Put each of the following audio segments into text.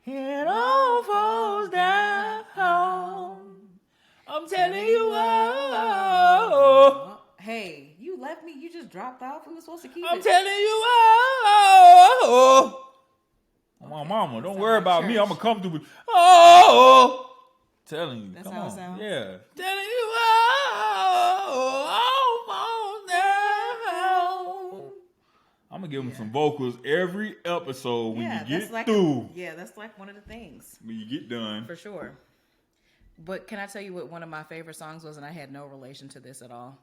It all falls down. I'm telling you what. Hey, you left me. You just dropped off. We were supposed to keep I'm it. telling you what. My mama, don't worry about me. I'm gonna come through. Telling you. That's come how on. it sounds? Yeah. Telling you falls down. I'm gonna give him some vocals every episode when you get through. That's like one of the things. When you get done. For sure. But can I tell you what one of my favorite songs was? And I had no relation to this at all.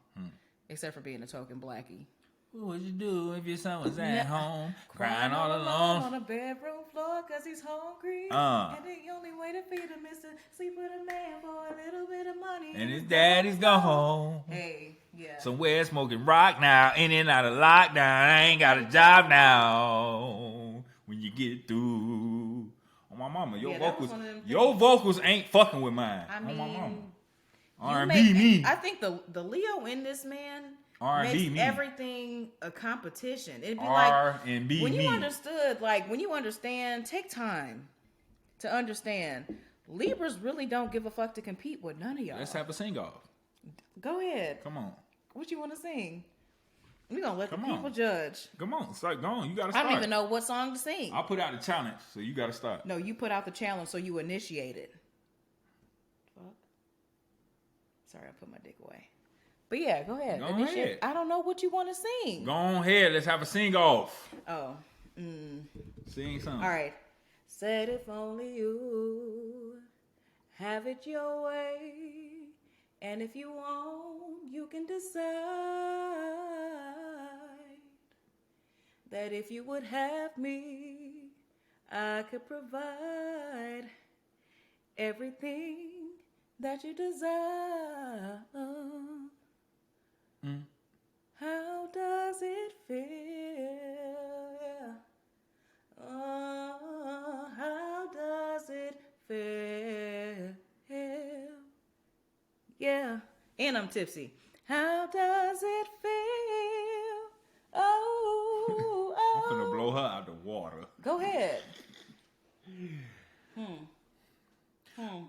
Except for being a token blackie. What would you do if your son was at home crying all alone on a bedroom floor because he's hungry? And the only way to feed him is to sleep with a man for a little bit of money. And his daddy's gone. Hey, yeah. Somewhere smoking rock now, in and out of lockdown. I ain't got a job now. When you get through. Oh, my mama, your vocals ain't fucking with mine. I mean, my mama. R&B me. I think the Leo in this man R&B makes me. everything a competition. It'd be R&B when you me. understood, like when you understand, take time to understand. Libras really don't give a fuck to compete with none of y'all. Let's have a sing off. Go ahead. Come on. What you want to sing? We're gonna let the people judge. Come on, start going. You gotta start. I don't even know what song to sing. I'll put out the challenge, so you gotta start. No, you put out the challenge, so you initiate it. Fuck. Sorry, I put my dick away. But yeah, go ahead. Go ahead. I don't know what you want to sing. Go ahead. Let's have a sing off. Oh. Sing something. All right. Said if only you have it your way. And if you won't, you can decide that if you would have me, I could provide everything that you desire. How does it feel? Oh, how does it feel? Yeah, and I'm tipsy. How does it feel? Oh, I'm gonna blow her out the water. Go ahead.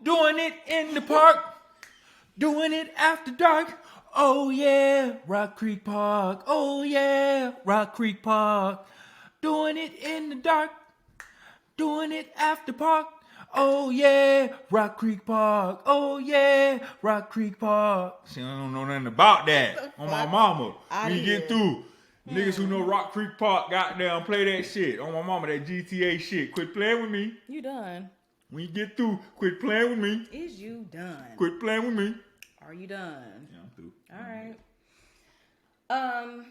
Doing it in the park, doing it after dark. Oh yeah, Rock Creek Park. Oh yeah, Rock Creek Park. Doing it in the dark, doing it after park. Oh yeah, Rock Creek Park. Oh yeah, Rock Creek Park. See, I don't know nothing about that. On my mama, when you get through. Niggas who know Rock Creek Park, goddamn, play that shit. On my mama, that GTA shit. Quit playing with me. You done? When you get through, quit playing with me. Is you done? Quit playing with me. Are you done? Yeah, I'm through. All right.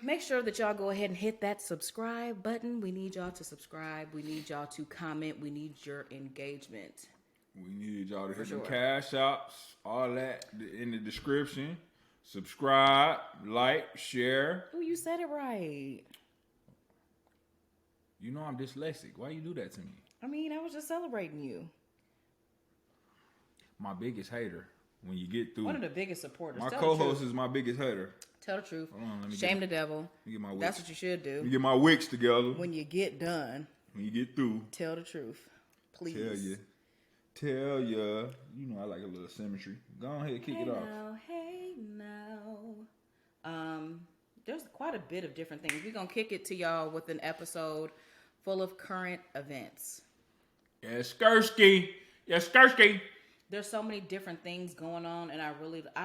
Make sure that y'all go ahead and hit that subscribe button. We need y'all to subscribe. We need y'all to comment. We need your engagement. We need y'all to hit the cash apps, all that in the description. Subscribe, like, share. Oh, you said it right. You know I'm dyslexic. Why you do that to me? I mean, I was just celebrating you. My biggest hater. When you get through. One of the biggest supporters. My co-host is my biggest hater. Tell the truth. Hold on, Shame the devil. Let me get my wicks. That's what you should do. Let me get my wicks together. When you get done. When you get through. Tell the truth. Please. Tell ya. You know I like a little symmetry. Go ahead, kick it off. Hey now. There's quite a bit of different things. We're gonna kick it to y'all with an episode full of current events. Yes, Skursky. There's so many different things going on, and I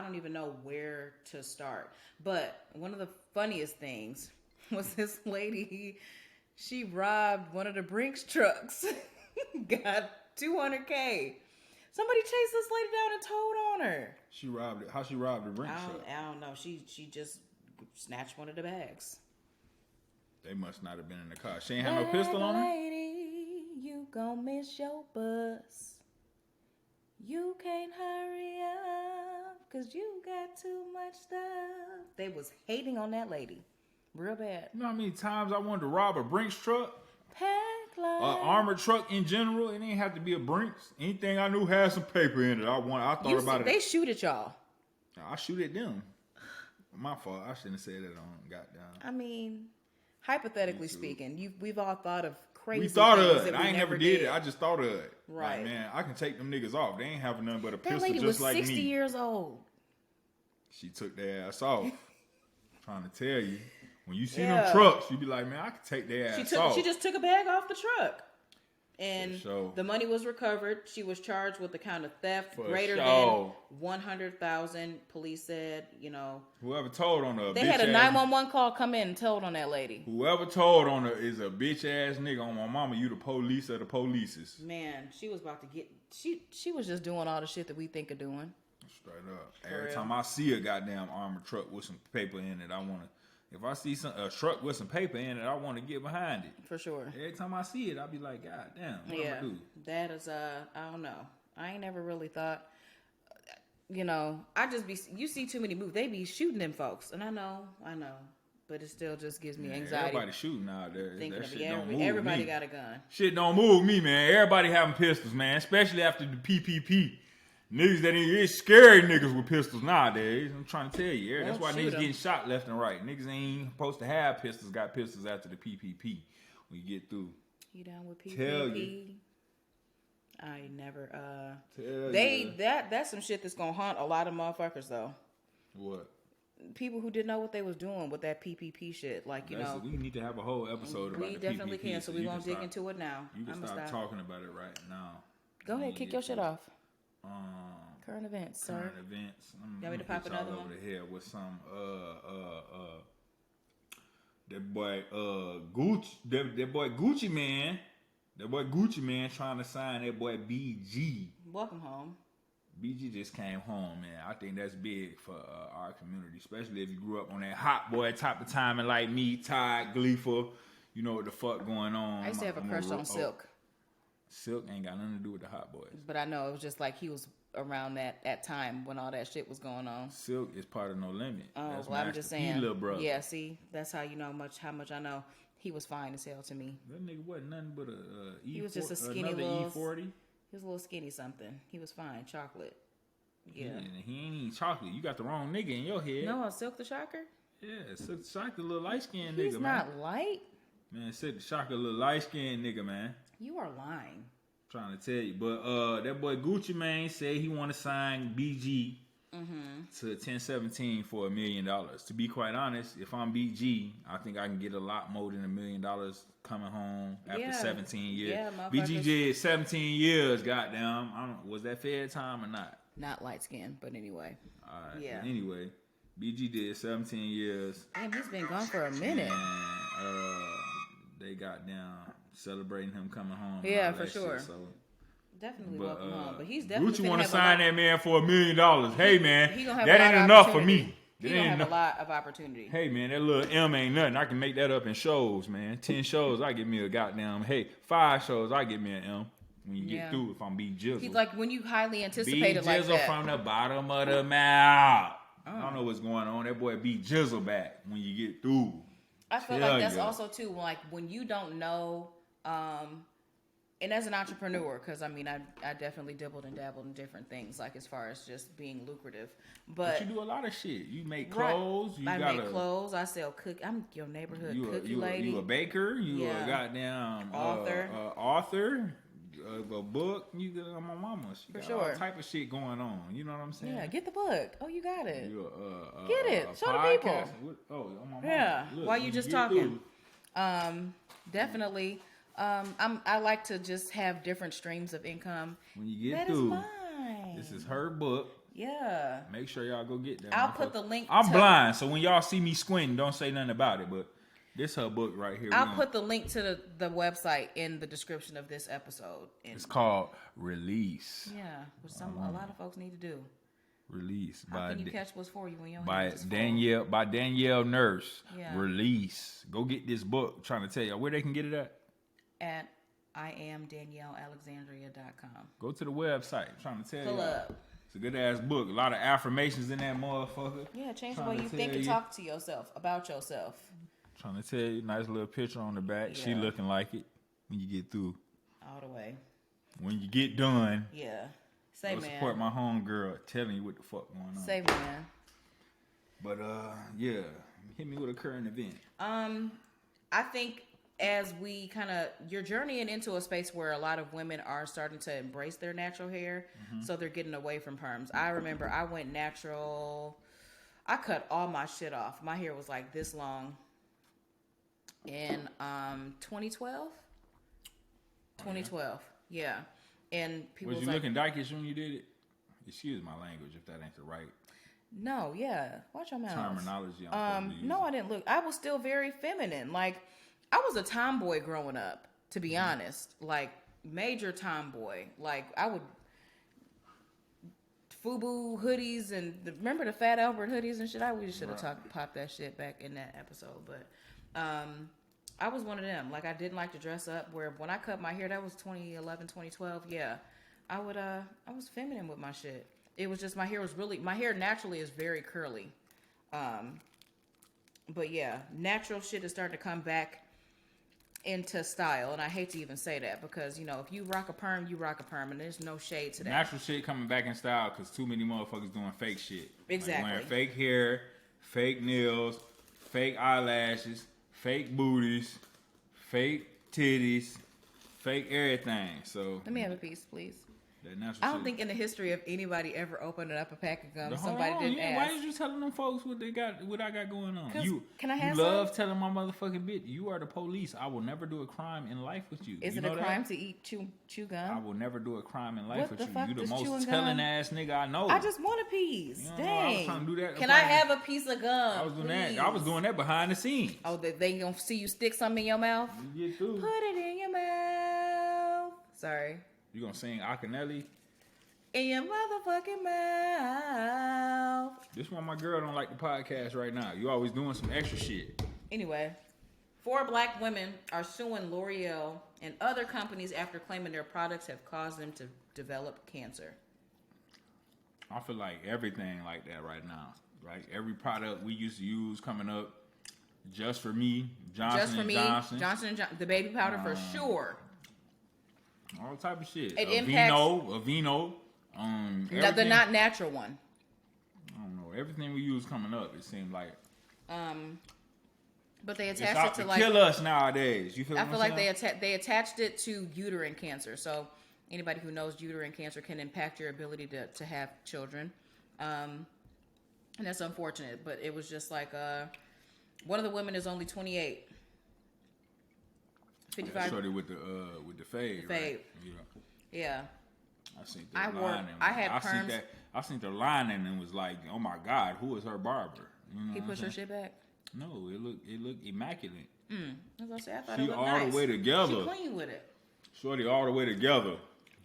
don't even know where to start. But one of the funniest things was this lady, she robbed one of the Brinks trucks, got $200K. Somebody chased this lady down and told on her. She robbed it. How she robbed the Brinks truck? I don't know. She just snatched one of the bags. They must not have been in the car. She ain't had no pistol on her? Lady, you gon' miss your bus. You can't hurry up, cause you got too much stuff. They was hating on that lady. Real bad. You know how many times I wanted to rob a Brinks truck? An armored truck in general. It ain't have to be a Brinks. Anything I knew had some paper in it. I thought about it. They shoot at y'all. I shoot at them. My fault. I shouldn't have said that on goddamn. I mean, hypothetically speaking, we've all thought of crazy. We thought things of it. that we I ain't never did it. I just thought of it. Right. Like, man, I can take them niggas off. They ain't having nothing but a That pistol lady just was like 60 me. years old. She took their ass off. Trying to tell you. When you see Yeah. them trucks, you be like, man, I can take their ass off. She just took a bag off the truck. And sure. the money was recovered. She was charged with the count of theft greater sure. than 100,000. Police said, you know. Whoever told on her, they had a 911 call come in and told on that lady. Whoever told on her is a bitch ass nigga. On my mama, you the police of the polices. Man, she was about to get. She was just doing all the shit that we think of doing. Straight up. Every time I see a goddamn armored truck with some paper in it, I wanna. If I see a truck with some paper in it, I want to get behind it. For sure. Every time I see it, I'll be like, God damn, what yeah, I'm gonna do? that is, I don't know. I ain't never really thought, you know, you see too many movies. They be shooting them folks. And I know. But it still just gives me anxiety. Everybody shooting out there. That shit don't move everybody me. got a gun. Shit don't move me, man. Everybody having pistols, man. Especially after the PPP. Niggas that ain't scary niggas with pistols nowadays. I'm trying to tell you. That's why niggas getting shot left and right. Niggas ain't supposed to have pistols. Got pistols after the PPP. When you get through. You down with PPP? Tell you. I never. Tell you. That's some shit that's gonna haunt a lot of motherfuckers though. What? People who didn't know what they was doing with that PPP shit, like you know. We need to have a whole episode about the PPP. We definitely can, so we won't dig into it now. You can start talking about it right now. Go ahead, kick your shit off. Current events, sir. Current events. Got me to pop another one over the head with some that boy Gucci, that boy Gucci man trying to sign that boy BG. Welcome home. BG just came home, man. I think that's big for our community, especially if you grew up on that hot boy type of timing like me, Todd, Gleeful. You know what the fuck going on. I used to have a crush on Silk. Silk ain't got nothing to do with the hot boys. But I know it was just like he was around that time when all that shit was going on. Silk is part of No Limit. Oh, that's well, I'm just saying. Little brother. Yeah, see, that's how you know how much I know. He was fine as hell to me. That nigga wasn't nothing but a E40. He was just a skinny little E40. He was a little skinny something. He was fine. Chocolate. Yeah. He ain't eating chocolate. You got the wrong nigga in your head. No, Silk the Shocker? Yeah, Silk the Shocker, a little light skinned nigga, man. He's not light. Man, Silk the Shocker, a little light skinned nigga, man. You are lying. Trying to tell you, but that boy Gucci Mane said he want to sign BG to 1017 for $1 million. To be quite honest, if I'm BG, I think I can get a lot more than $1 million coming home after 17 years. Yeah, BG did 17 years, goddamn. Was that fair time or not? Not light skin, but anyway. All right. Yeah. But anyway, BG did 17 years. Damn, he's been gone for a minute. And they got down celebrating him coming home. Yeah, for sure. Shit, so. Definitely welcome home. But he's definitely Gucci want to sign that man for $1 million. Hey man, that ain't enough for me. He gonna have a lot of opportunity. Hey man, that little M ain't nothing. I can make that up in shows, man. 10 shows, I get me a goddamn. 5 shows, I get me an M. When you get through, if I'm B Jizzle. He's like when you highly anticipated B like Jizzle that. from the bottom of the mouth. I don't know what's going on. That boy B Jizzle back when you get through. I feel like that's also too like when you don't know. And as an entrepreneur, because I mean, I definitely dabbled in different things, like as far as just being lucrative. But you do a lot of shit. You make clothes. Right. I make clothes. I sell I'm your neighborhood cookie lady. You a baker. You a goddamn author of a book. You got my mama. She got all type of shit going on. You know what I'm saying? Yeah, get the book. Oh, you got it. Get it. Show the people. Oh, my mama. Yeah. Look, while you just talking. Definitely. I like to just have different streams of income. When you get that through, is mine. This is her book. Yeah. Make sure y'all go get that. I'll put the link. I'm blind, so when y'all see me squinting, don't say nothing about it. But this her book right here. I'll put the link to the website in the description of this episode. It's called Release. Yeah, which a lot of folks need to do. Release. How can you catch what's for you when you don't by have Danielle Nurse. Yeah. Release. Go get this book. I'm trying to tell you where they can get it at daniellealexandria.com. Go to the website. I'm trying to tell you. Pull up. It's a good ass book. A lot of affirmations in that motherfucker. Yeah, change the way you think and talk to yourself about yourself. Trying to tell you, nice little picture on the back. Yeah. She looking like it when you get through. All the way. When you get done. Yeah. Say, man. Support my homegirl telling you what the fuck going on. Say, man. But, yeah. Hit me with a current event. I think as we kind of, you're journeying into a space where a lot of women are starting to embrace their natural hair, so they're getting away from perms. I remember I went natural. I cut all my shit off. My hair was like this long in 2012. 2012, yeah. And people Was you like, looking dykish when you did it? Excuse my language if that ain't the right no, yeah. Watch your mouth. terminology. I'm No, I didn't look. I was still very feminine. Like, I was a tomboy growing up, to be honest. Like, major tomboy. Like, I would FUBU hoodies and remember the Fat Albert hoodies and shit. We should have popped that shit back in that episode. But I was one of them. Like, I didn't like to dress up. Where when I cut my hair, that was 2011, 2012. Yeah, I was feminine with my shit. It was just my hair naturally is very curly. But yeah, natural shit is starting to come back into style, and I hate to even say that because, you know, if you rock a perm, you rock a perm, and there's no shade to that. Natural shit coming back in style because too many motherfuckers doing fake shit. Exactly. Like wearing fake hair, fake nails, fake eyelashes, fake booties, fake titties, fake everything. So Let me have a piece, please. that natural I don't shit. think in the history of anybody ever opening up a pack of gum, Hold somebody on, didn't yeah, ask. why is you telling them folks what I got going on? Can I have you love telling my motherfucking bitch, you are the police. I will never do a crime in life with you. Is you it know a crime that? to chew I gum? will never do a crime in life What with the you. fuck You the does most chewing telling gum? ass nigga I know. I just want a piece. You know, Dang. I was trying to do that. Can I have a piece of gum? I was doing please? that. I was doing that behind the scenes. Oh, they gonna see you stick something in your mouth? You get through. Put it in your mouth. Sorry. You gonna sing Akinelli? In your motherfucking mouth. This one my girl don't like the podcast right now. You always doing some extra shit. Anyway, 4 black women are suing L'Oreal and other companies after claiming their products have caused them to develop cancer. I feel like everything like that right now. Right? Every product we used to use coming up, just for me, Johnson & Johnson. Johnson & Johnson, the baby powder for sure. All type of shit. It impacts- Aveeno. No, the everything. not natural one. I don't know. Everything we use coming up, it seemed like But they it's attached out it to to like kill us nowadays. You feel? I what feel I'm like saying? they attached it to uterine cancer. So anybody who knows uterine cancer can impact your ability to have children, and that's unfortunate. But it was just like one of the women is only 28. 55. Shorty with the fade. Fade. Right? Yeah. I seen the line. I had perms. I seen the line and was like, oh my God, who is her barber? You know He what pushed I'm her saying? shit back. No, it looked immaculate. As I said, I thought She it looked all nice. the way together. She clean with it. Shorty all the way together.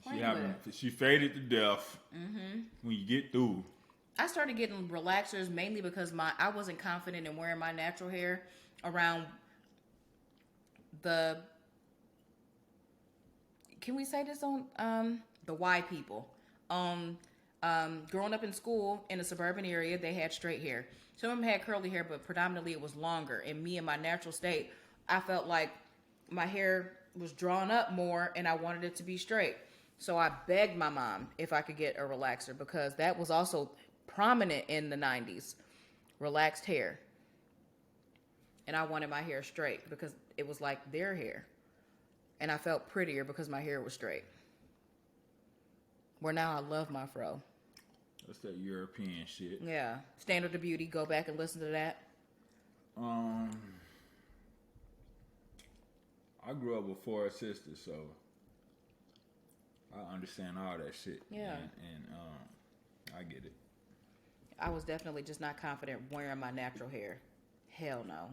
Clean with She faded to death. When you get through. I started getting relaxers mainly because I wasn't confident in wearing my natural hair around the. Can we say this on the Y people? Growing up in school in a suburban area, they had straight hair. Some of them had curly hair, but predominantly it was longer. And me in my natural state, I felt like my hair was drawn up more and I wanted it to be straight. So I begged my mom if I could get a relaxer because that was also prominent in the 90s. Relaxed hair. And I wanted my hair straight because it was like their hair. And I felt prettier because my hair was straight. Where now I love my fro. That's that European shit. Yeah. Standard of Beauty. Go back and listen to that. I grew up with 4 sisters, so I understand all that shit. Yeah. And I get it. I was definitely just not confident wearing my natural hair. Hell no.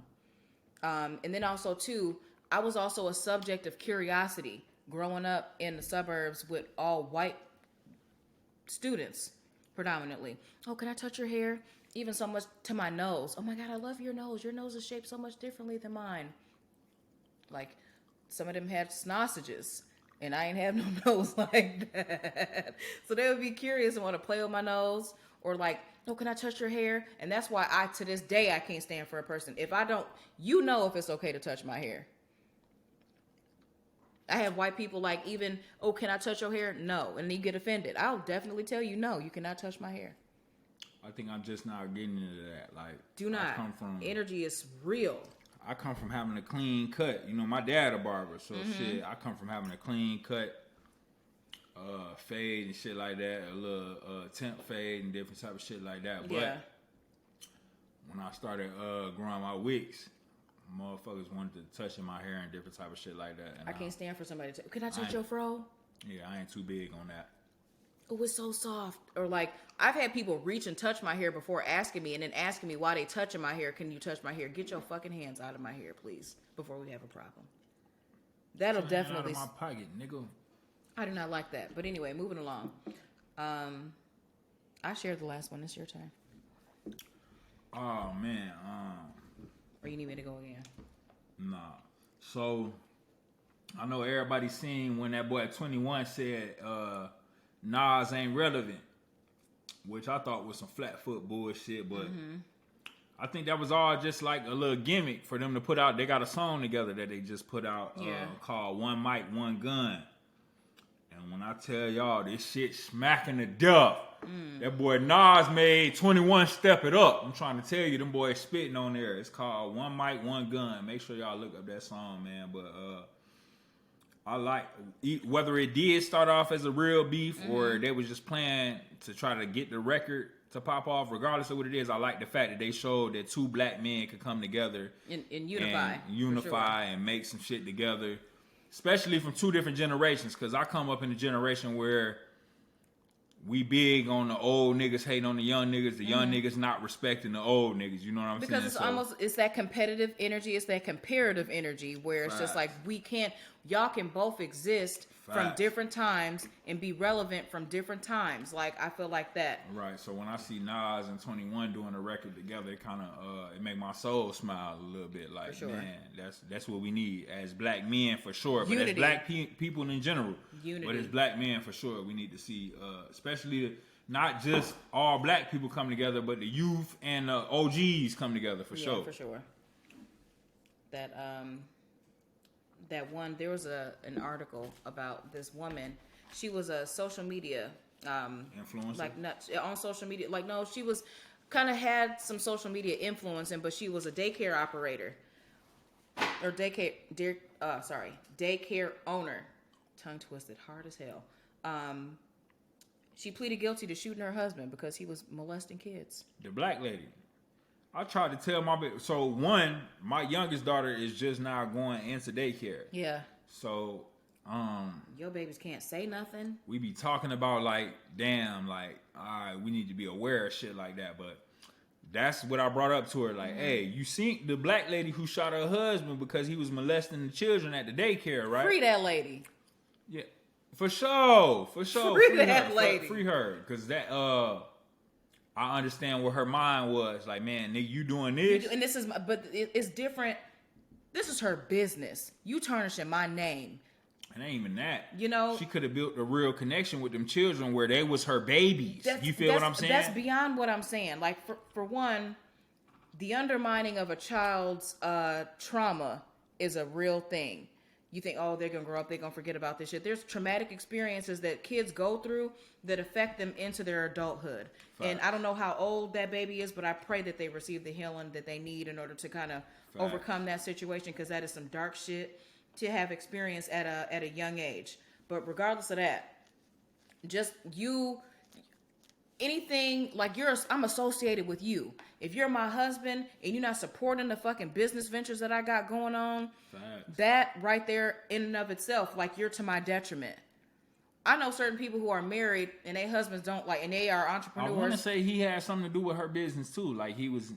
And then also, too, I was also a subject of curiosity growing up in the suburbs with all white students, predominantly. Oh, can I touch your hair? Even so much to my nose. Oh my God, I love your nose. Your nose is shaped so much differently than mine. Like, some of them had sausages, and I ain't have no nose like that. So they would be curious and want to play with my nose, or like, oh, can I touch your hair? And that's why to this day, I can't stand for a person. If I don't, you know if it's okay to touch my hair. I have white people like even, oh, can I touch your hair? No. And you get offended. I'll definitely tell you, no, you cannot touch my hair. I think I'm just now getting into that. Like, Do not. I come from, Energy is real. I come from having a clean cut. You know, my dad a barber, so shit. I come from having a clean cut, fade and shit like that, a little temp fade and different type of shit like that. But when I started growing my wigs, motherfuckers wanted to touch in my hair and different type of shit like that. And I can't stand for somebody to. Can I touch your fro? Yeah, I ain't too big on that. Oh, it's so soft. Or like, I've had people reach and touch my hair before asking me, and then asking me why they touching my hair. Can you touch my hair? Get your fucking hands out of my hair, please, before we have a problem. That'll definitely. Out of my pocket, nigga. I do not like that. But anyway, moving along. I shared the last one. It's your turn. Oh man. Or you need me to go again? Nah. So I know everybody seen when that boy at 21 said Nas ain't relevant, which I thought was some flat foot bullshit, but I think that was all just like a little gimmick for them to put out. They got a song together that they just put out called One Mic, One Gun. And when I tell y'all this shit smacking the death, that boy Nas made 21 step it up. I'm trying to tell you, them boys spitting on there. It's called One Mic, One Gun. Make sure y'all look up that song, man. But I like, whether it did start off as a real beef or they was just playing to try to get the record to pop off, regardless of what it is, I like the fact that they showed that two black men could come together and unify. And unify and make some shit together. Especially from two different generations, because I come up in a generation where we big on the old niggas hating on the young niggas, the young niggas not respecting the old niggas. You know what I'm saying? Because it's that competitive energy, it's that comparative energy where it's just like y'all can both exist from different times and be relevant from different times. Like, I feel like that. Right. So when I see Nas and 21 doing a record together, it kind of it make my soul smile a little bit. Like, man, that's what we need as black men for sure. But as black people in general. Unity. But as black men for sure, we need to see, especially not just all black people come together, but the youth and the OGs come together for sure. For sure. That one, there was an article about this woman. She was a social media influencer, like nuts on social media. Like, no, she was kind of had some social media influencing, but she was a daycare operator or daycare owner. Tongue twisted, hard as hell. She pleaded guilty to shooting her husband because he was molesting kids. The black lady. I tried to tell my baby. So my youngest daughter is just now going into daycare. Yeah. So, your babies can't say nothing. We be talking about like, damn, like, all right, we need to be aware of shit like that. But that's what I brought up to her. Like, hey, you seen the black lady who shot her husband because he was molesting the children at the daycare, right? Free that lady. Yeah, for sure. Free that lady. Free her, because that I understand what her mind was. Like, man, nigga, you doing this? And it's different. This is her business. You tarnishing my name. It ain't even that. You know, she could have built a real connection with them children where they was her babies. You feel what I'm saying? That's beyond what I'm saying. Like, for one, the undermining of a child's trauma is a real thing. You think, oh, they're going to grow up, they're going to forget about this shit. There's traumatic experiences that kids go through that affect them into their adulthood. Facts. And I don't know how old that baby is, but I pray that they receive the healing that they need in order to kind of overcome that situation, because that is some dark shit to have experienced at a young age. But regardless of that, just anything like I'm associated with you. If you're my husband and you're not supporting the fucking business ventures that I got going on, that right there in and of itself, like, you're to my detriment. I know certain people who are married and their husbands don't like, and they are entrepreneurs. I want to say he had something to do with her business too. Like, he was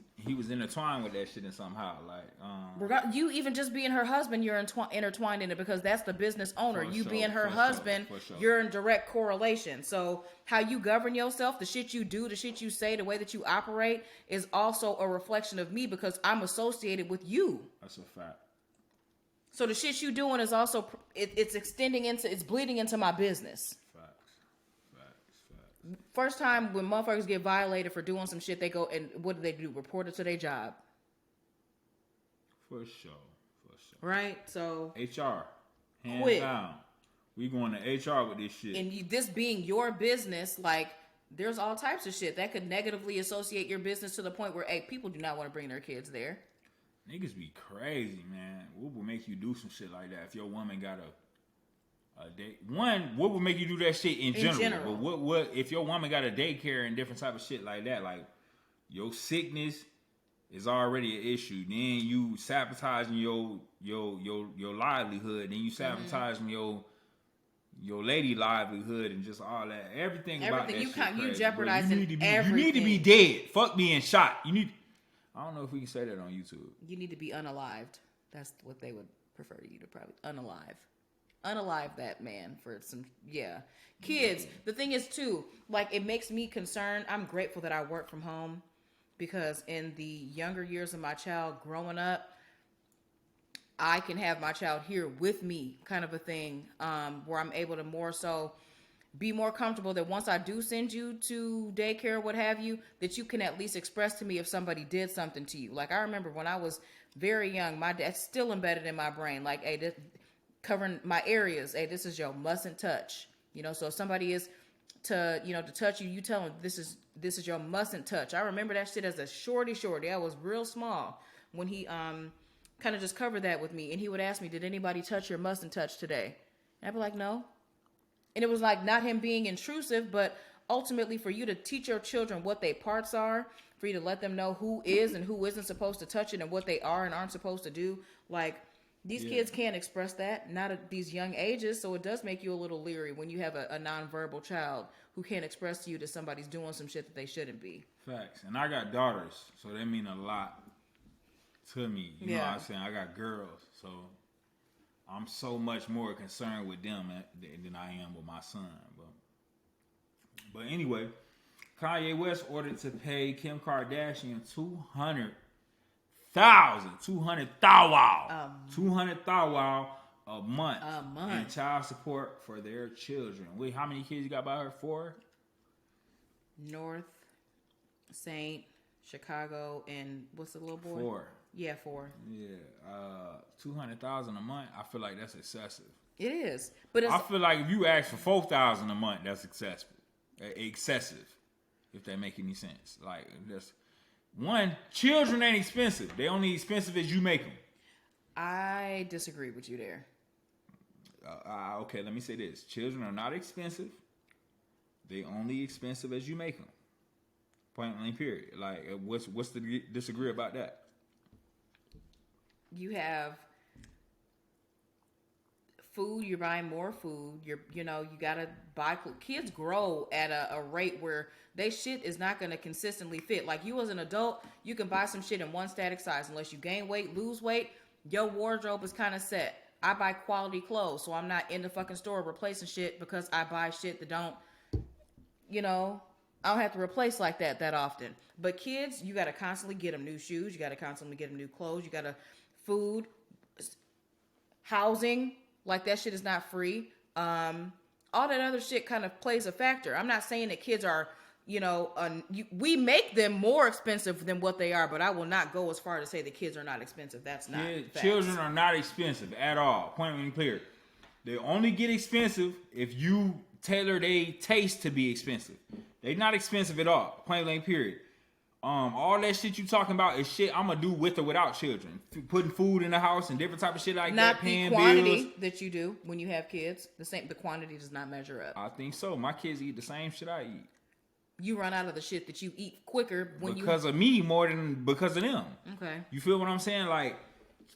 intertwined with that shit in somehow. Like, you even just being her husband, you're intertwined in it, because that's the business owner. You being her husband, you're in direct correlation. So how you govern yourself, the shit you do, the shit you say, the way that you operate is also a reflection of me, because I'm associated with you. That's a fact. So the shit you doing is also it's bleeding into my business. Facts. First time when motherfuckers get violated for doing some shit, they go and what do? Report it to their job. For sure. Right? So HR, hands down. We going to HR with this shit. And this being your business, like, there's all types of shit that could negatively associate your business to the point where, hey, people do not want to bring their kids there. Niggas be crazy, man. What would make you do some shit like that if your woman got a date? One, what would make you do that shit in general? But what if your woman got a daycare and different type of shit like that? Like your sickness is already an issue. Then you sabotaging your livelihood. Then you sabotaging your lady livelihood and just all that. Everything about that shit crazy. You jeopardizing everything. You need to be dead. Fuck being shot. You need. I don't know if we can say that on YouTube. You need to be unalived. That's what they would prefer you to probably unalive that man for some. Yeah, kids. The thing is too, like it makes me concerned. I'm grateful that I work from home because in the younger years of my child growing up, I can have my child here with me, kind of a thing, where I'm able to more so be more comfortable that once I do send you to daycare or what have you, that you can at least express to me if somebody did something to you. Like I remember when I was very young, my dad's still embedded in my brain. Like, hey, this, covering my areas. Hey, this is your mustn't touch. You know, so if somebody is to touch you, you tell them this is your mustn't touch. I remember that shit as a shorty. I was real small when he kind of just covered that with me, and he would ask me, did anybody touch your mustn't touch today? And I'd be like, no. And it was like not him being intrusive, but ultimately for you to teach your children what their parts are, for you to let them know who is and who isn't supposed to touch it and what they are and aren't supposed to do. Like these kids can't express that, not at these young ages. So it does make you a little leery when you have a nonverbal child who can't express to you that somebody's doing some shit that they shouldn't be. Facts. And I got daughters, so they mean a lot to me. You know what I'm saying? I got girls, so I'm so much more concerned with them than I am with my son. But anyway, Kanye West ordered to pay Kim Kardashian $200,000 a month in child support for their children. Wait, how many kids you got by her? 4? North, Saint, Chicago, and what's the little boy? 4. Yeah, 4. Yeah, $200,000 a month. I feel like that's excessive. It is, but I feel like if you ask for $4,000 a month, that's excessive. If that make any sense. Like, that's one. Children ain't expensive. They only expensive as you make them. I disagree with you there. Okay, let me say this: children are not expensive. They only expensive as you make them. Point blank. Period. Like, what's the disagree about that? You have food, you're buying more food, you gotta buy kids grow at a rate where they shit is not gonna consistently fit. Like you as an adult, you can buy some shit in one static size. Unless you gain weight, lose weight, your wardrobe is kind of set. I buy quality clothes, so I'm not in the fucking store replacing shit because I buy shit that don't, I don't have to replace like that often. But kids, you gotta constantly get them new shoes, you gotta constantly get them new clothes, you gotta food, housing, like that shit is not free. All that other shit kind of plays a factor. I'm not saying that kids are, we make them more expensive than what they are, but I will not go as far to say that kids are not expensive. That's not facts. Children are not expensive at all. Point blank clear. They only get expensive if you tailor their taste to be expensive. They're not expensive at all. Point blank period. All that shit you talking about is shit I'm gonna do with or without children. Putting food in the house and different type of shit like that. Not the quantity that you do when you have kids. The quantity does not measure up. I think so. My kids eat the same shit I eat. You run out of the shit that you eat quicker because of me more than because of them. Okay. You feel what I'm saying? Like,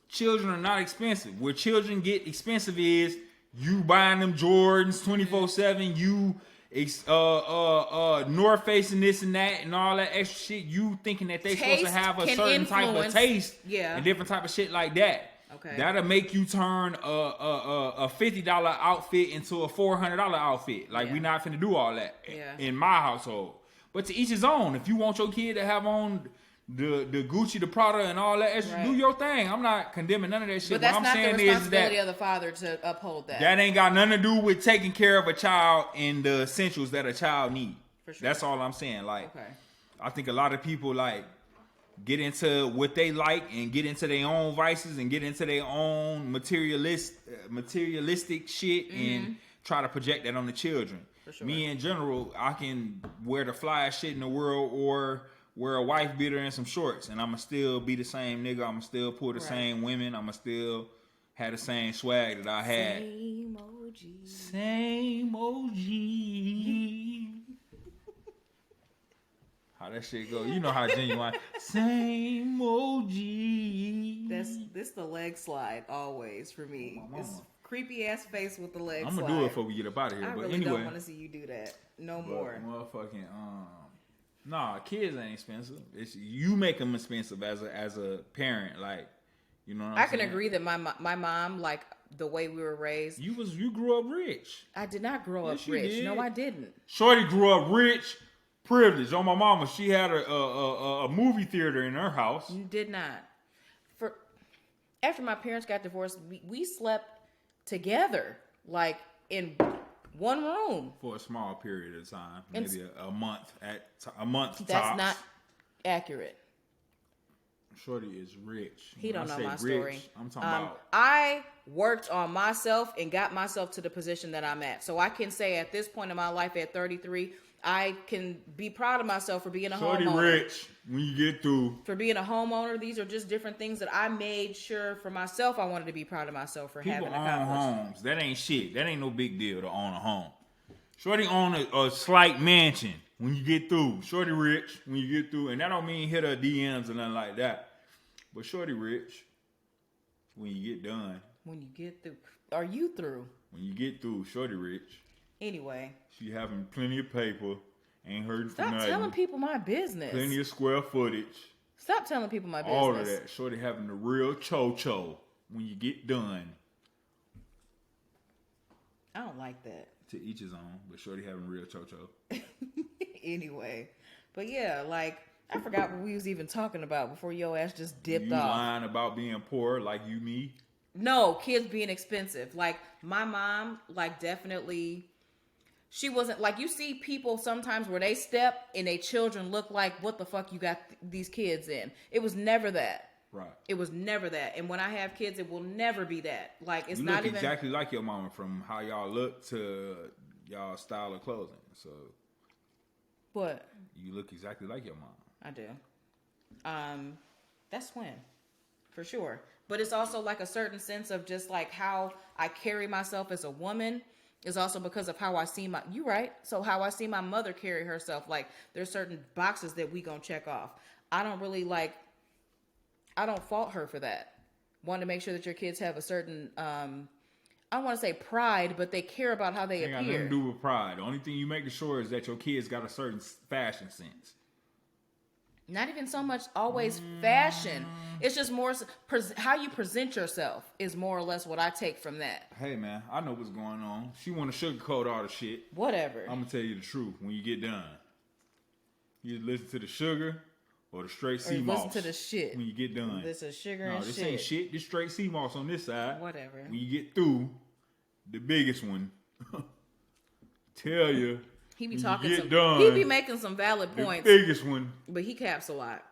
children are not expensive. Where children get expensive is you buying them Jordans 24/7. You North Face and this and that and all that extra shit. You thinking that they supposed to have a certain type of taste, and different type of shit like that. Okay, that'll make you turn a $50 outfit into a $400 outfit. Like, we not finna do all that in my household. But to each his own. If you want your kid to have on the Gucci, the Prada, and all that extra, do your thing. I'm not condemning none of that shit. But that's not the responsibility of the father to uphold that. That ain't got nothing to do with taking care of a child and the essentials that a child need. For sure. That's all I'm saying. Like, I think a lot of people get into what they like and get into their own vices and get into their own materialistic shit and try to project that on the children. For sure. Me in general, I can wear the flyest shit in the world or wear a wife beater and some shorts, and I'ma still be the same nigga. I'ma still pull the Right. same women. I'ma still have the same swag that I had. Same OG. Same OG. How that shit go? You know how genuine. Same OG. This the leg slide always for me. Oh, my It's mama. creepy ass face with the leg I'm slide. gonna do it before we get up out of here. I But really anyway, don't want to see you do that. No more. motherfucking nah, kids ain't expensive. It's you make them expensive as a parent. Like, you know what I'm I can saying? agree that my mom, like the way we were raised. You grew up rich. I did not grow Yes, up you rich. did. No, I didn't. Shorty grew up rich, privileged. On my mama, she had a movie theater in her house. You did not. After my parents got divorced, we slept together, like in one room. For a small period of time, maybe a month tops. That's not accurate. Shorty is rich. He When don't I know say my rich, story. I'm talking about. I worked on myself and got myself to the position that I'm at. So I can say at this point in my life at 33, I can be proud of myself for being a Shorty homeowner. rich when you get through. For being a homeowner, these are just different things that I made sure for myself. I wanted to be proud of myself for People having own accomplished. homes. That ain't shit. That ain't no big deal to own a home. Shorty own a slight mansion when you get through. Shorty rich when you get through. And that don't mean hit her DMs or nothing like that. But shorty rich when you get done. When you get through. Are you through? When you get through, shorty rich. Anyway. She having plenty of paper. Ain't hurting for Stop nothing. telling people my business. Plenty of square footage. Stop telling people my business. All of that. Shorty having the real cho-cho when you get done. I don't like that. To each his own. But shorty having real cho-cho. Anyway. But yeah, like, I forgot what we was even talking about before your ass just dipped You off. lying about being poor like you me? No, kids being expensive. Like, my mom, like, definitely, she wasn't, like, you see people sometimes where they step and their children look like, what the fuck you got these kids in? It was never that. Right. It was never that. And when I have kids, it will never be that. Like, it's You not look even. exactly like your mama from how y'all look to y'all style of clothing. So What? you look exactly like your mom. I do. That's twin, for sure. But it's also like a certain sense of just like how I carry myself as a woman is also because of how I see you right. So how I see my mother carry herself. Like there's certain boxes that we gonna check off. I don't fault her for that. Want to make sure that your kids have a certain, I don't want to say pride, but they care about how they Ain't got nothing appear. to do with pride. The only thing you make sure is that your kids got a certain fashion sense. Not even so much always fashion. It's just more how you present yourself is more or less what I take from that. Hey man, I know what's going on. She want to sugarcoat all the shit. Whatever. I'm gonna tell you the truth. When you get done, you listen to the sugar or the straight sea moss. Listen to the shit. When you get done. This is sugar No, and this shit. ain't shit. This straight sea moss on this side. Whatever. When you get through, the biggest one, tell you. He be when talking you get some. done, He be making some valid the points, biggest one. but he caps a lot.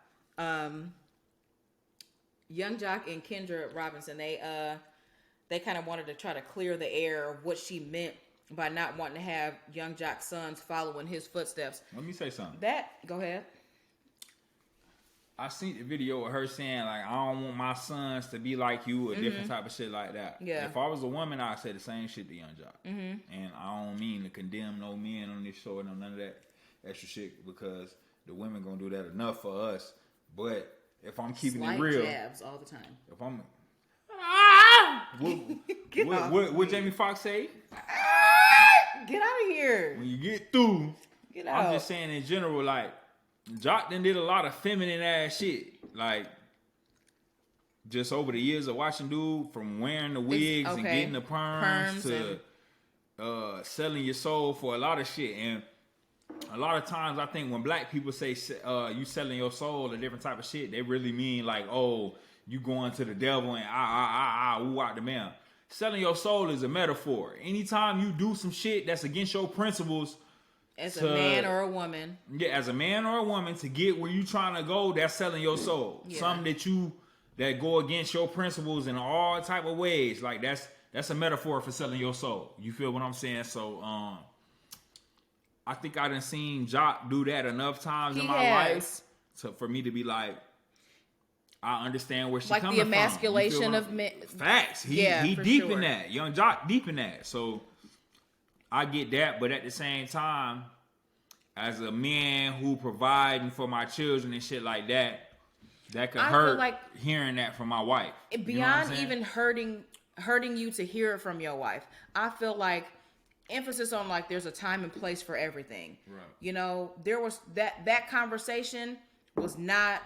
Young Jock and Kendra Robinson, they kind of wanted to try to clear the air of what she meant by not wanting to have Young Jock's sons following his footsteps. Let me say something. Go ahead. I seen the video of her saying like, I don't want my sons to be like you or different type of shit like that. Yeah. If I was a woman, I'd say the same shit to Young Jock. And I don't mean to condemn no men on this show and none of that extra shit because the women gonna do that enough for us. But if I'm keeping Slight it real, jabs all the time. if I'm Get off what me. Jamie Foxx say? Get out of here. When you get through, Get out. I'm just saying in general, like Jock done did a lot of feminine ass shit. Like just over the years of watching dude from wearing the wigs and okay. getting the perms Perms to selling your soul for a lot of shit. And a lot of times I think when black people say you selling your soul or different type of shit, they really mean like, oh, you going to the devil and ooh out the man. Selling your soul is a metaphor. Anytime you do some shit that's against your principles, As a man or a woman. yeah, as a man or a woman, to get where you trying to go, that's selling your soul. Yeah. Something that go against your principles in all type of ways. Like that's a metaphor for selling your soul. You feel what I'm saying? So I think I done seen Jock do that enough times in my life for me to be like, I understand where she's like coming the from. emasculation of men. Facts. He deep in that. Young Jock deep in that. So I get that, but at the same time, as a man who providing for my children and shit like that could hurt like hearing that from my wife. Beyond even hurting you to hear it from your wife, I feel like emphasis on like there's a time and place for everything. Right. You know, there was that conversation was not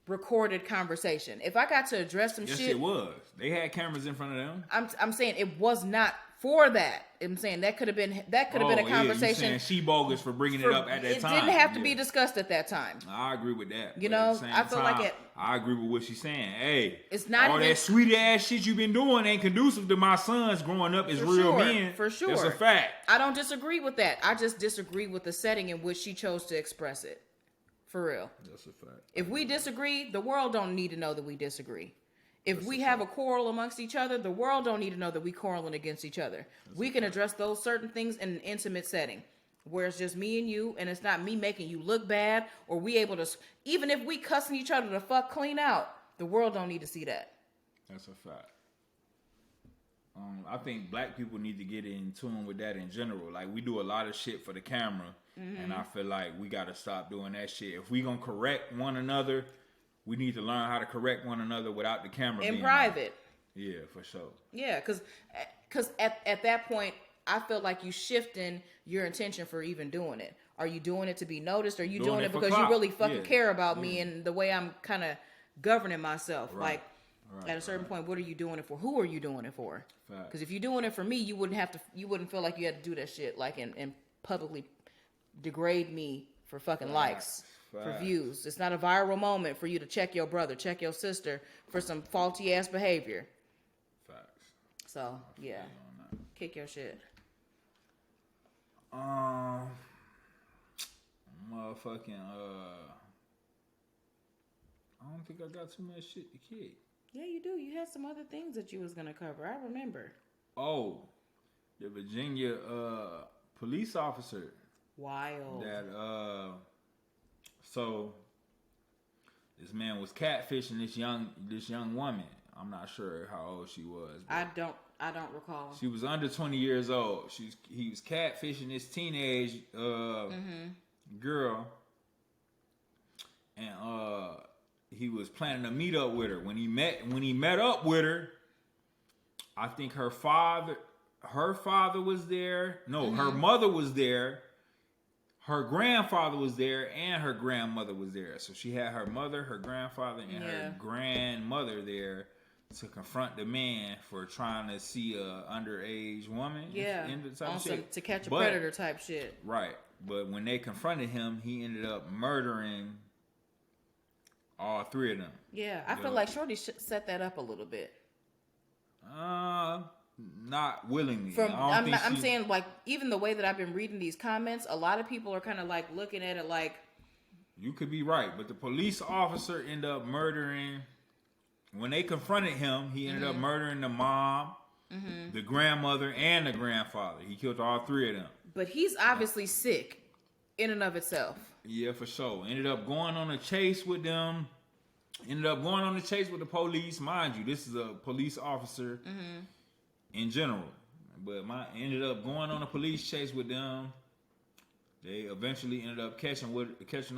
recorded conversation. If I got to address some shit, it was. They had cameras in front of them. I'm saying it was not for that. I'm saying that could have been a conversation. You saying she bogus for bringing it up at that time. It didn't have to be discussed at that time. I agree with that. You know, I feel like it. I agree with what she's saying. Hey, it's not all that sweet ass shit you've been doing ain't conducive to my sons growing up as real men. For sure, that's a fact. I don't disagree with that. I just disagree with the setting in which she chose to express it. For real. That's a fact. If we disagree, the world don't need to know that we disagree. If we have a quarrel amongst each other, the world don't need to know that we quarreling against each other. We can address those certain things in an intimate setting where it's just me and you, and it's not me making you look bad, or we able to, even if we cussing each other to fuck clean out, the world don't need to see that. That's a fact. I think black people need to get in tune with that in general. Like, we do a lot of shit for the camera, and I feel like we got to stop doing that shit. If we gonna correct one another, we need to learn how to correct one another without the camera being in private. On. Yeah, for sure. Yeah, because at that point, I feel like you shifting your intention for even doing it. Are you doing it to be noticed? Or are you doing it because you really fucking care about me and the way I'm kind of governing myself? Right. Like, at a certain point, what are you doing it for? Who are you doing it for? Because if you're doing it for me, you wouldn't feel like you had to do that shit, like, and publicly degrade me for fucking likes. For views. It's not a viral moment for you to check your brother, check your sister for some faulty ass behavior. Facts. So, yeah. Kick your shit. Motherfucking, I don't think I got too much shit to kick. Yeah, you do. You had some other things that you was gonna cover. I remember. Oh, the Virginia police officer. Wild. That so this man was catfishing this young woman. I'm not sure how old she was. I don't recall. She was under 20 years old. He was catfishing this teenage girl, and he was planning to meet up with her. When he met up with her, I think her father was there. No, her mother was there. Her grandfather was there, and her grandmother was there. So she had her mother, her grandfather, and her grandmother there to confront the man for trying to see a underage woman. Yeah, to catch a predator type shit. Right, but when they confronted him, he ended up murdering all three of them. Yeah, I feel like Shorty set that up a little bit. Not willingly. I'm saying, like, even the way that I've been reading these comments, a lot of people are kind of like looking at it like, you could be right, but the police officer ended up murdering. When they confronted him, he ended up murdering the mom, the grandmother, and the grandfather. He killed all three of them. But he's obviously sick in and of itself. Yeah, for sure. Ended up going on a chase with them. Ended up going on a chase with the police. Mind you, this is a police officer in general. But ended up going on a police chase with them. They eventually ended up catching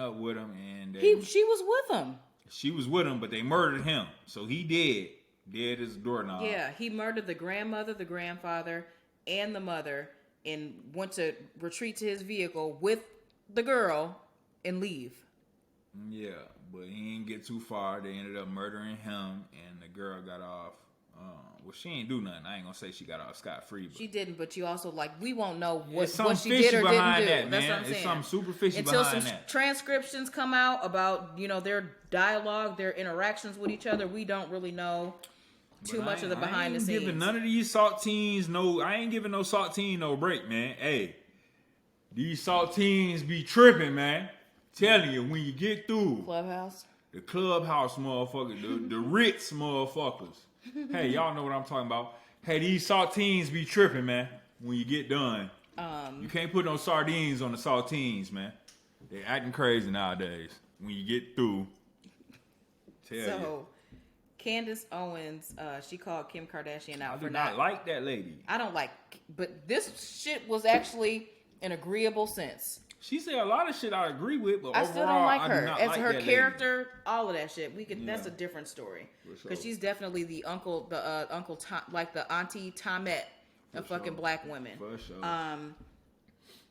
up with him, and she was with him. She was with him, but they murdered him. So he dead as a doorknob. Yeah, he murdered the grandmother, the grandfather, and the mother, and went to retreat to his vehicle with the girl and leave. Yeah, but he didn't get too far. They ended up murdering him, and the girl got off. Well, she ain't do nothing. I ain't gonna say she got off scot-free. She didn't, but you also, like, we won't know what she did or didn't do. That's what I'm saying. It's something super fishy until behind some that. Transcriptions come out about, their dialogue, their interactions with each other. We don't really know too much of the behind the scenes. I ain't giving none of these saltines I ain't giving no saltine no break, man. Hey, these saltines be tripping, man. Telling you, when you get through the clubhouse motherfuckers, the Ritz motherfuckers. Hey, y'all know what I'm talking about. Hey, these saltines be tripping, man. When you get done, you can't put no sardines on the saltines, man. They acting crazy nowadays. when you get through, tell So, you. Candace Owens, she called Kim Kardashian out I for do not like that lady. I don't like, but this shit was actually an agreeable sense. She said a lot of shit I agree with, but I overall, still don't like I her do not as like her that character. lady. All of that shit, we could. Yeah. That's a different story For because sure. she's definitely the uncle, like the auntie Tomette of For fucking sure. black women. For sure.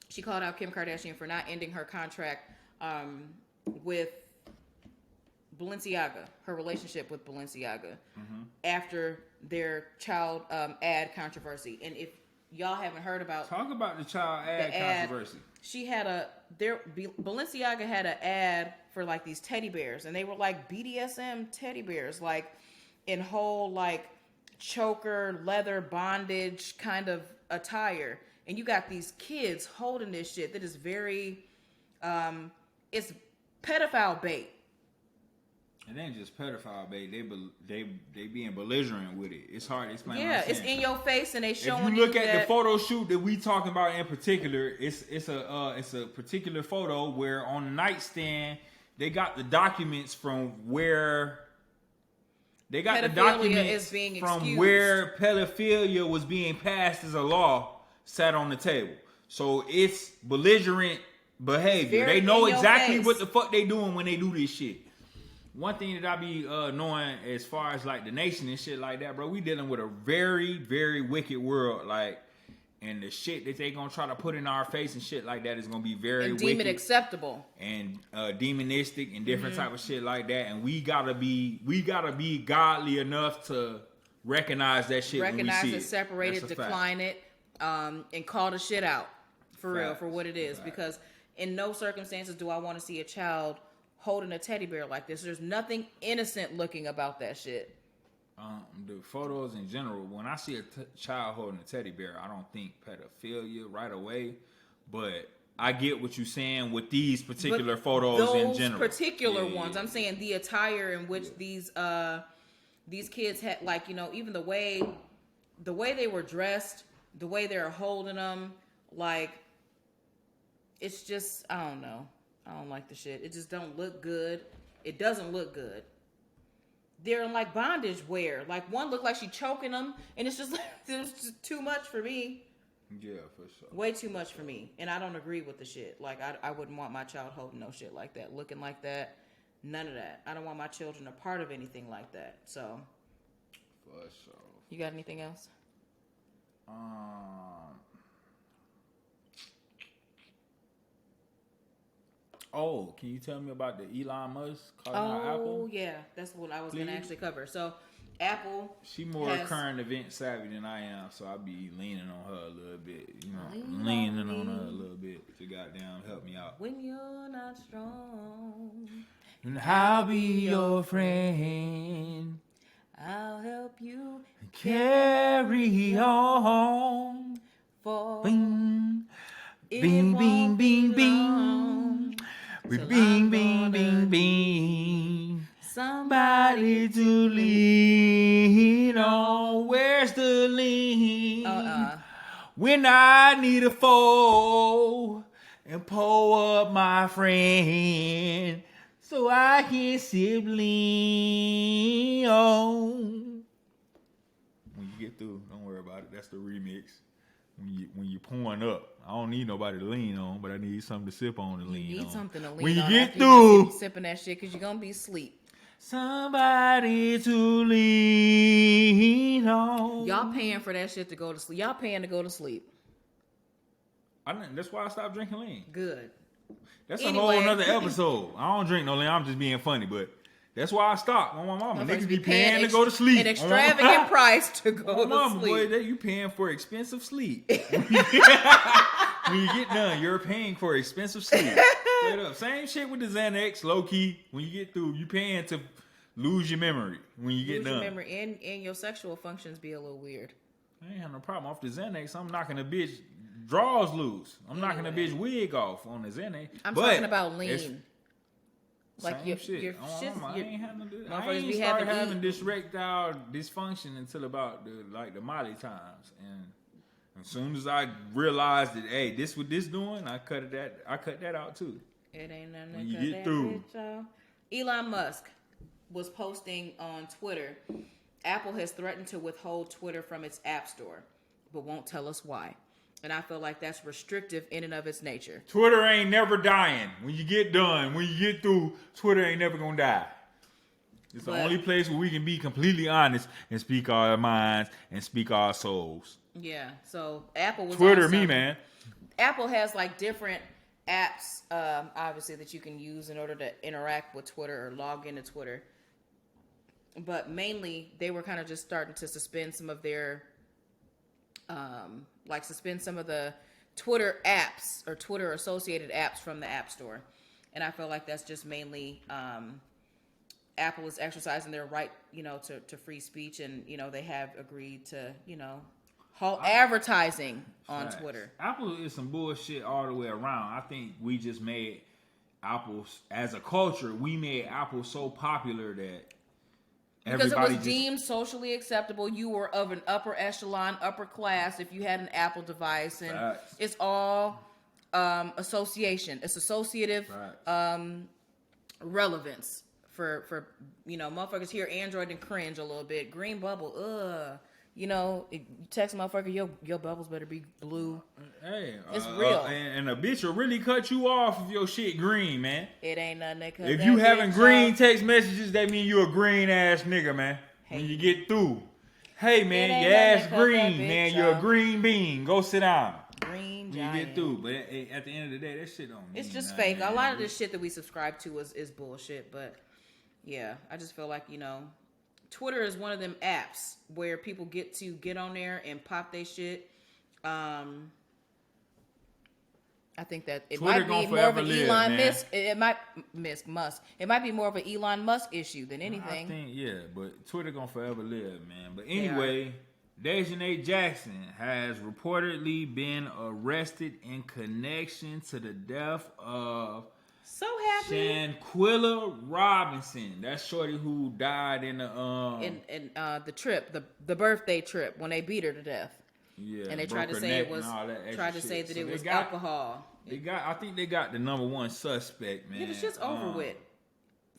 She called out Kim Kardashian for not ending her contract with Balenciaga, her relationship with Balenciaga, after their child ad controversy. And if y'all haven't heard about Talk about the child ad controversy. she had Balenciaga had an ad for like these teddy bears, and they were like BDSM teddy bears, like in whole like choker leather bondage kind of attire. And you got these kids holding this shit that is very, it's pedophile bait. It ain't just pedophile, babe. They being belligerent with it. It's hard to explain. Yeah, it's in your face, and they showing if you look you at that the photo shoot that we talking about in particular, it's a particular photo where on the nightstand they got the documents from where they got the documents is being from excused. where pedophilia was being passed as a law sat on the table. So it's belligerent behavior. Very They know in your exactly face. what the fuck they doing when they do this shit. One thing that I be knowing as far as like the nation and shit like that, bro, we dealing with a very, very wicked world. Like, and the shit that they gonna try to put in our face and shit like that is gonna be very and deem wicked it acceptable. and demonistic and different type of shit like that. And we gotta be godly enough to recognize that shit. Recognize when we see it, separate That's it, a fact. decline it, and call the shit out for real for what it is. Facts. Because in no circumstances do I want to see a child holding a teddy bear like this. There's nothing innocent looking about that shit. The photos in general, when I see a child holding a teddy bear, I don't think pedophilia right away. But I get what you're saying with these particular photos in general. Those particular ones. I'm saying the attire in which these kids had, like, you know, even the way they were dressed, the way they're holding them, like, it's just, I don't know. I don't like the shit. It just don't look good. It doesn't look good. They're in like bondage wear. Like one looked like she choking them, and it's just like it's just too much for me. Yeah, for sure. Way too much for me, and I don't agree with the shit. Like I wouldn't want my child holding no shit like that, looking like that. None of that. I don't want my children a part of anything like that. So, For sure. you got anything else? Oh, can you tell me about the Elon Musk calling out Apple? Oh yeah, that's what I was Please? gonna actually cover. So, Apple. She more has- current event savvy than I am, so I be leaning on her a little bit. You know, Lean leaning on on her a me. little bit to goddamn help me out. When you're not strong, And I'll be your friend. I'll help you Carry on. for Bing, it bing, won't bing, be bing, long bing. We till bing, I'm bing, gonna bing, need bing. somebody Somebody to lean on. Where's the lean? When I need a foe and pull up my friend so I can sip lean on. When you get through, don't worry about it. That's the remix. When you pouring up, I don't need nobody to lean on, but I need something to sip on to lean on. Need something to lean when you on get after through, you sipping that shit because you're gonna be asleep. somebody to lean on. Y'all paying for that shit to go to sleep. Y'all paying to go to sleep. That's why I stopped drinking lean. Good. That's Anyway. a whole nother episode. I don't drink no lean. I'm just being funny, but that's why I stopped on my mama. Niggas be paying to go to sleep. An extravagant price to On go my to mama, sleep. boy, you paying for expensive sleep. When you get done, you're paying for expensive sleep. Straight up. Same shit with the Xanax, low key. When you get through, you paying to lose your memory when you get Lose done. your memory and your sexual functions be a little weird. I ain't have no problem off the Xanax. I'm knocking a bitch drawers loose. I'm knocking a bitch wig off on the Xanax. I'm But talking about it's lean. Like same your shit. your Oh, shit. I ain't having I motherfuckers ain't be started having having eat. this erectile dysfunction until about the Molly times, and as soon as I realized that, hey, this what this doing, I cut that out too. It ain't nothing when you to get that through. bitch, y'all. Elon Musk was posting on Twitter, Apple has threatened to withhold Twitter from its app store, but won't tell us why. And I feel like that's restrictive in and of its nature. Twitter ain't never dying. When you get done, when you get through, Twitter ain't never gonna die. It's the only place where we can be completely honest and speak our minds and speak our souls. Yeah, so Apple was Twitter me, man. Apple has like different apps, obviously, that you can use in order to interact with Twitter or log into Twitter. But mainly, they were kind of just starting to suspend some of their, suspend some of the Twitter apps or Twitter associated apps from the App Store. And I feel like that's just mainly Apple is exercising their right, to free speech. And, they have agreed to, halt advertising on Twitter. Apple is some bullshit all the way around. I think we just made Apple, as a culture, we made Apple so popular that because it was deemed socially acceptable. You were of an upper echelon, upper class if you had an Apple device. And it's all association. It's associative relevance for motherfuckers hear Android and cringe a little bit. Green bubble, ugh. You text a motherfucker, your bubbles better be blue. Hey, it's real. And a bitch will really cut you off if your shit green, man. It ain't nothing that cut if that you having green off. Text messages, that mean you a green ass nigga, man. Hey. When you get through. Hey, man, your ass green, man. You're a green bean. Go sit down. Green giant. When you get through. But at the end of the day, that shit don't mean it's just nothing, fake. man. A lot of this shit that we subscribe to is bullshit. But, yeah, I just feel like, Twitter is one of them apps where people get to get on there and pop their shit. I think that it Twitter might be more of an Elon Musk. It might be more of an Elon Musk issue than anything. I think, but Twitter gonna forever live, man. But anyway, Dejanay Jackson has reportedly been arrested in connection to the death of So happy. Shanquilla Robinson. That's shorty who died in the the trip, the birthday trip when they beat her to death. Yeah, and they tried to say it was that it was alcohol. I think they got the number one suspect, man. Yeah, the shit's over with.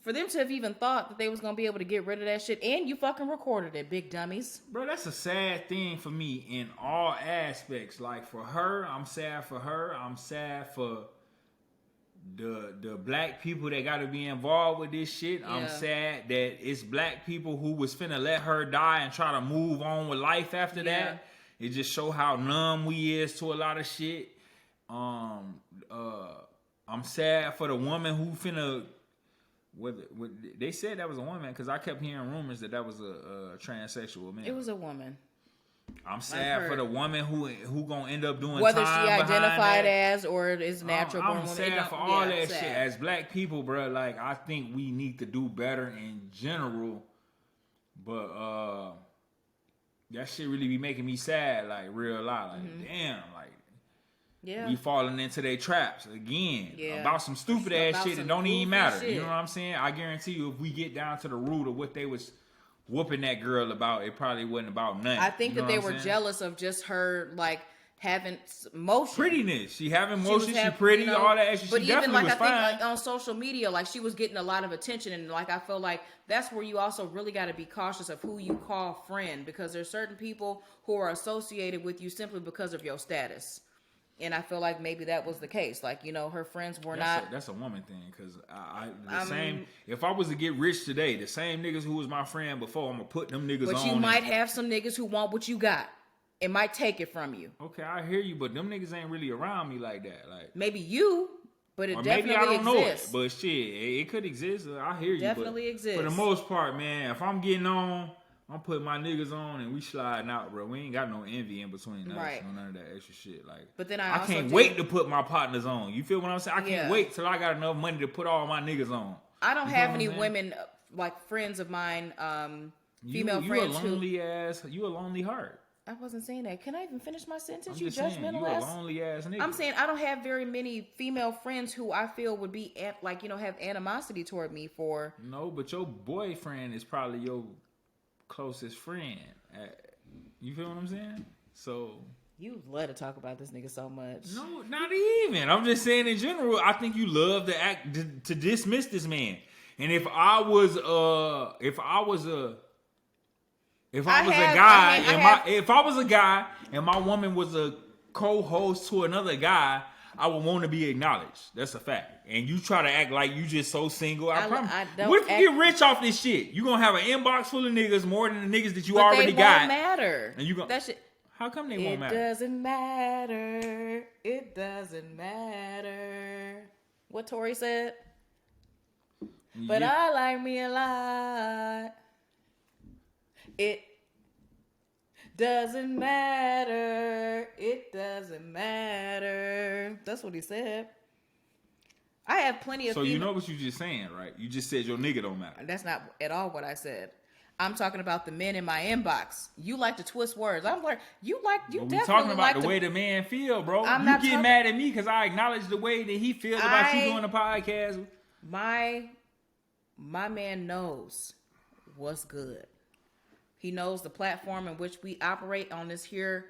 For them to have even thought that they was gonna be able to get rid of that shit, and you fucking recorded it, big dummies. Bro, that's a sad thing for me in all aspects. Like for her, I'm sad for her. I'm sad for the black people that got to be involved with this shit. I'm sad that it's black people who was finna let her die and try to move on with life after that. It just show how numb we is to a lot of shit. I'm sad for the woman who finna. They said that was a woman because I kept hearing rumors that was a transsexual man. It was a woman. I'm sad for the woman who gonna end up doing whether time she identified that. As or is natural born I'm woman. sad for all that shit. As black people, bro, like I think we need to do better in general. But that shit really be making me sad, like real life. Like damn, like we falling into their traps again about some stupid ass shit that don't even matter. You know what I'm saying? I guarantee you, if we get down to the root of what they was whooping that girl about, it probably wasn't about nothing. I think that they were jealous of just her like having motion, prettiness. She having motion. She pretty, all that extra. But she even like was I think fine. like on social media, like she was getting a lot of attention, and like I feel like that's where you also really got to be cautious of who you call friend, because there's certain people who are associated with you simply because of your status. And I feel like maybe that was the case. Like, her friends were not. That's a woman thing. Because same. If I was to get rich today, the same niggas who was my friend before, I'm gonna put them niggas on. But you might have some niggas who want what you got. It might take it from you. Okay, I hear you, but them niggas ain't really around me like that. Like maybe you, but it or definitely maybe I don't exists. know it. But shit, it could exist. I hear you. Definitely exists. For the most part, man, if I'm getting on, I'm putting my niggas on and we sliding out, bro. We ain't got no envy in between us. Right. No, none of that extra shit. Like, but then I can't wait to put my partners on. You feel what I'm saying? I can't Yeah. wait till I got enough money to put all my niggas on. I don't have any women like friends of mine, female friends You a lonely heart. I wasn't saying that. Can I even finish my sentence? I'm You just saying, judgmental you ass. a lonely ass nigga. I'm saying I don't have very many female friends who I feel would be have animosity toward me for. No, but your boyfriend is probably your closest friend. You feel what I'm saying? So You love to talk about this nigga so much. No, not even. I'm just saying in general. I think you love to act to dismiss this man. And if I was a guy and my woman was a co-host to another guy, I would want to be acknowledged. That's a fact. And you try to act like you just so single. I promise. What if you get rich off this shit? You gonna have an inbox full of niggas more than the niggas that you already got. But they won't matter. And you gonna that shit. How come they won't matter? It doesn't matter. It doesn't matter. What Tori said. But I like me a lot. It doesn't matter. It doesn't matter. That's what he said. I have plenty of. So you know what you just saying, right? You just said your nigga don't matter. That's not at all what I said. I'm talking about the men in my inbox. You like to twist words. I'm like, you definitely talking about like the way the man feel, bro. I'm you not get mad at me because I acknowledge the way that he feels about you doing the podcast. My man knows what's good. He knows the platform in which we operate on this here.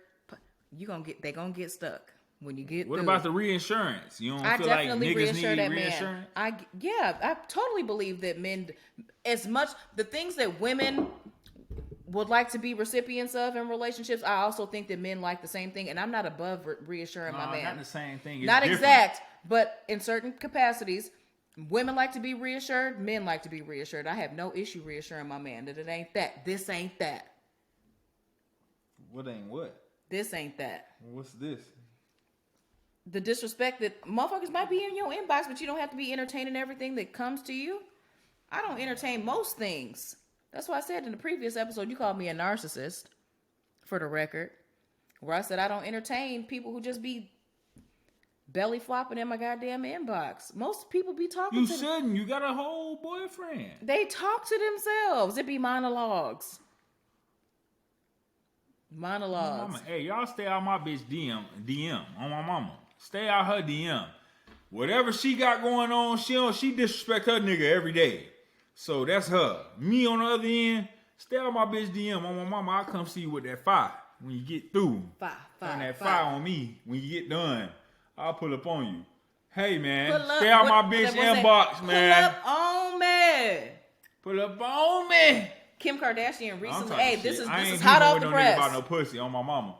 They gonna get stuck when you get. What about the reinsurance? You don't feel like niggas need reinsurance? I totally believe that men, as much the things that women would like to be recipients of in relationships, I also think that men like the same thing. And I'm not above reassuring my man. Not the same thing. It's not different. Exact, but in certain capacities. Women like to be reassured. Men like to be reassured. I have no issue reassuring my man that it ain't that. This ain't that. What ain't what? This ain't that. What's this? The disrespect that motherfuckers might be in your inbox, but you don't have to be entertaining everything that comes to you. I don't entertain most things. That's why I said in the previous episode, you called me a narcissist, for the record, where I said I don't entertain people who just be belly flopping in my goddamn inbox. Most people be talking to... You shouldn't. You got a whole boyfriend. They talk to themselves. It be monologues. Mama, hey, y'all stay out my bitch DM on my mama. Stay out her DM. Whatever she got going on, she disrespect her nigga every day. So that's her. Me on the other end, stay out my bitch DM on my mama. I'll come see you with that fire when you get through. Turn that fire on me when you get done. I'll pull up on you. Hey, man. Stay out my bitch inbox, man. Pull up on me. Pull up on me. Kim Kardashian recently. Hey, this is hot off the press. I ain't about no pussy on my mama.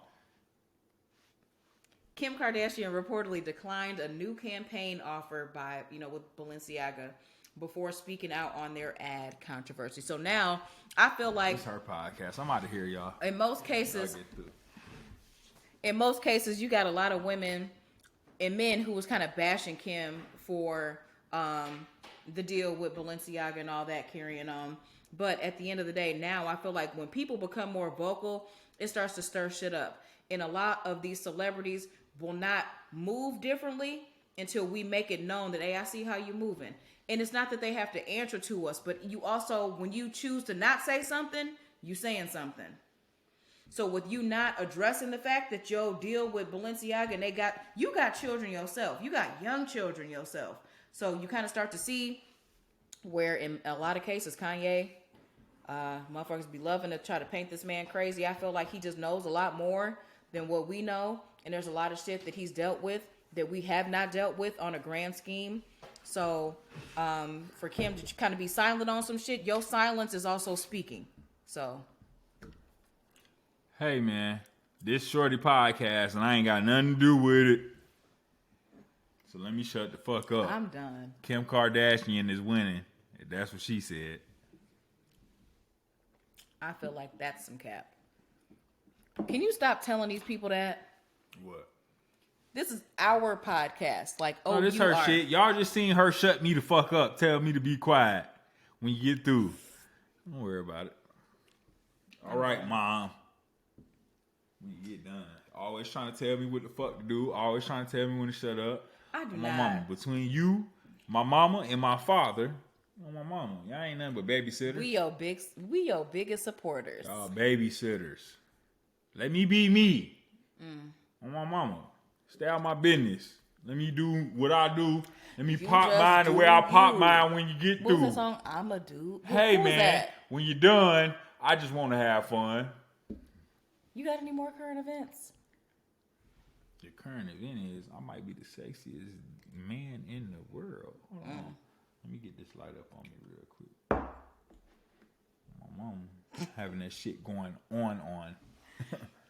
Kim Kardashian reportedly declined a new campaign offer by, with Balenciaga before speaking out on their ad controversy. So now I feel like it's her podcast. I'm out of here, y'all. In most cases, you got a lot of women and men who was kind of bashing Kim for the deal with Balenciaga and all that carrying on. But at the end of the day, now I feel like when people become more vocal, it starts to stir shit up. And a lot of these celebrities will not move differently until we make it known that, hey, I see how you're moving. And it's not that they have to answer to us, but you also, when you choose to not say something, you saying something. So with you not addressing the fact that your deal with Balenciaga and you got children yourself. You got young children yourself. So you kind of start to see where in a lot of cases, Kanye, motherfuckers be loving to try to paint this man crazy. I feel like he just knows a lot more than what we know. And there's a lot of shit that he's dealt with that we have not dealt with on a grand scheme. So for Kim to kind of be silent on some shit, your silence is also speaking. So. Hey, man, this shorty podcast, and I ain't got nothing to do with it. So let me shut the fuck up. I'm done. Kim Kardashian is winning. That's what she said. I feel like that's some cap. Can you stop telling these people that? What? This is our podcast. Like, oh, this her shit. Y'all just seen her shut me the fuck up. Tell me to be quiet when you get through. Don't worry about it. All right, Mom. When you get done. Always trying to tell me what the fuck to do. Always trying to tell me when to shut up. I do my not. Mama. Between you, my mama, and my father, my mama. Y'all ain't nothing but babysitters. We your biggest supporters. Y'all babysitters. Let me be me. On my mama. Stay out my business. Let me do what I do. Let me pop mine the way I pop mine when you get through. What's that song? I'm a dude. Hey, man. When you're done, I just want to have fun. You got any more current events? The current event is I might be the sexiest man in the world. Hold on. Let me get this light up on me real quick. My mom having that shit going on.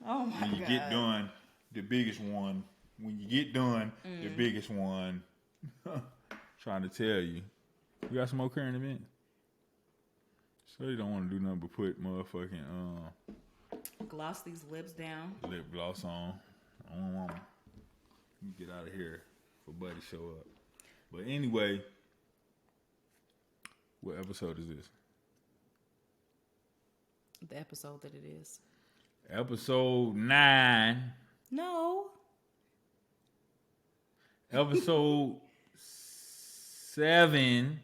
Oh my God. When you get done, the biggest one. When you get done, the biggest one. Trying to tell you. We got some more current events. So you don't want to do nothing but put motherfucking gloss these lips down. Lip gloss on. I don't want to get out of here for Buddy show up. But anyway, what episode is this? The episode that it is. Episode 9. No. Episode 7,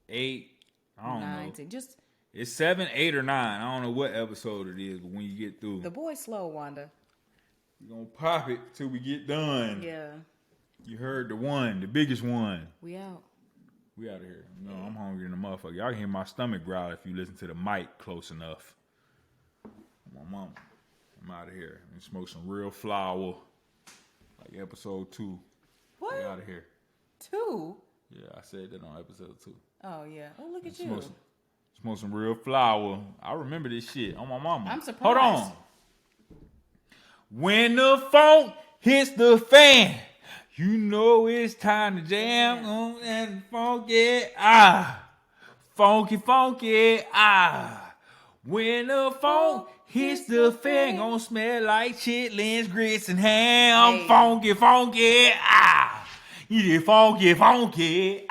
8. I don't 9. know. Just It's 7, 8, or 9. I don't know what episode it is, but when you get through, the boy slow, Wanda. we're gonna pop it till we get done. Yeah. You heard the one, the biggest one. We out. We out of here. No, I'm hungry in the motherfucker. Y'all can hear my stomach growl if you listen to the mic close enough. My mama. I'm out of here. And smoke some real flour. Like episode 2. What? We out of here. 2? Yeah, I said that on episode 2. Oh, yeah. Oh, look at you. Smoke some real flour. I remember this shit on my mama. I'm surprised. Hold on. When the funk hits the fan, you know it's time to jam on and funky, funky, funky, When the funk hits the fan, gonna smell like chitlins, grits, and ham. Hey. Funky, funky, You get funky, funky,